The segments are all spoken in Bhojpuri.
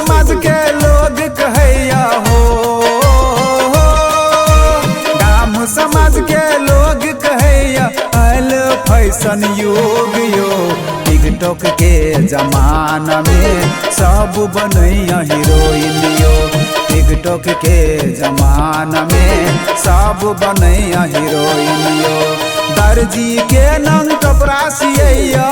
समाज के लोग कहैया हो, गाम समाज के लोग कहैया आयल फैशन युग यो। टिकटॉक के जमाना में सब बनैया हीरोइन यो। टिकटॉक के जमाना में सब बनैया हीरोइन यो। दर्जी के नंग कपड़ा सियैया,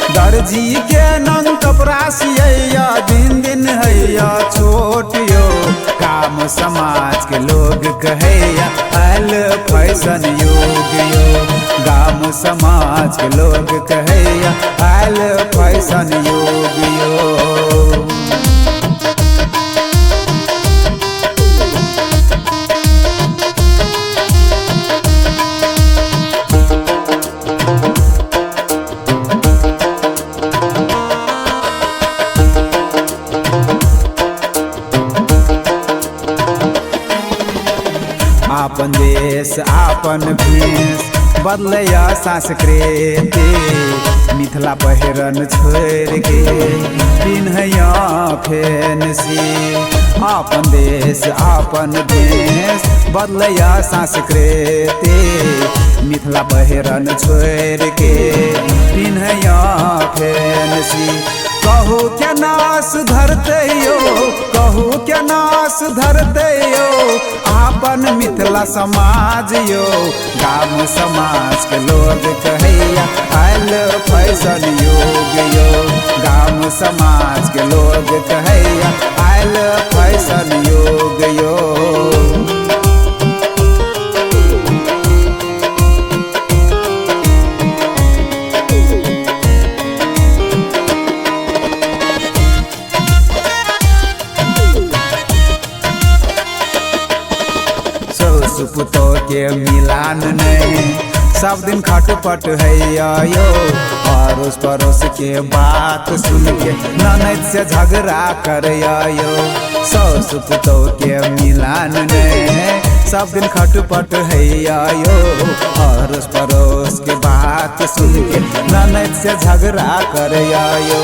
दर्जी के नंग कपड़ा सियैया, दिन दिन हैया छोट यो। काम समाज के लोग कहैया आयल फैशन युग यो। गाम समाज के लोग कहैया आयल फैशन युग यो। आपन देश आपन भेष बदलैया संस्कृति, मिथिला पहिरन छोड़ के पिन्हैया फैंसी। आपन देश आपन भेष बदलैया संस्कृति, मिथिला पहिरन छोड़ के पिन्हैया फैंसी। कहू क्या ना सुधरते यो, कहू क्या ना सुधरते यो, आपन मिथिला समाज यो। गाम समाज के लोग कहैया आयल फैशन युग यो। गाम समाज के लोग कहैया आयल फैशन युग यो। सुपुतो के मिलान नहीं, सब दिन खटपट हैया यो। अड़ोस पड़ोस के बात सुन के ननद से झगड़ा करया यो। सुपुतो के मिलान नहीं, सब दिन खटपट हैया यो। अड़ोस पड़ोस के बात सुन के ननद से झगड़ा करया यो।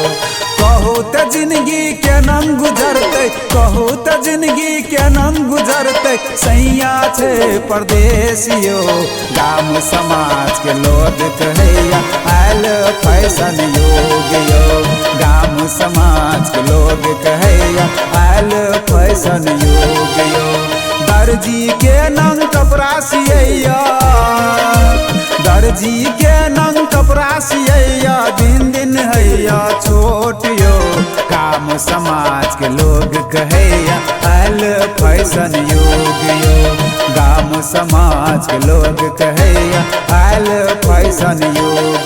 कहू त जिंदगी के नम गुजरते, कहू त जिंदगी के नम गुजरते, सैया छे परदेश यो। गाम समाज के लोग कहैया आयल फैशन युग यो। गाम समाज के लोग कहैया आयल फैशन युग यो। दर्जी के नंग कपड़ा सियैया, दर्जी के नंग कपड़ा सियैया, दिन दिन हैया छोट यो। काम समाज के लोग कहैया आयल फैशन युग यो। गाम समाज के लोग कहैया आयल फैशन युग।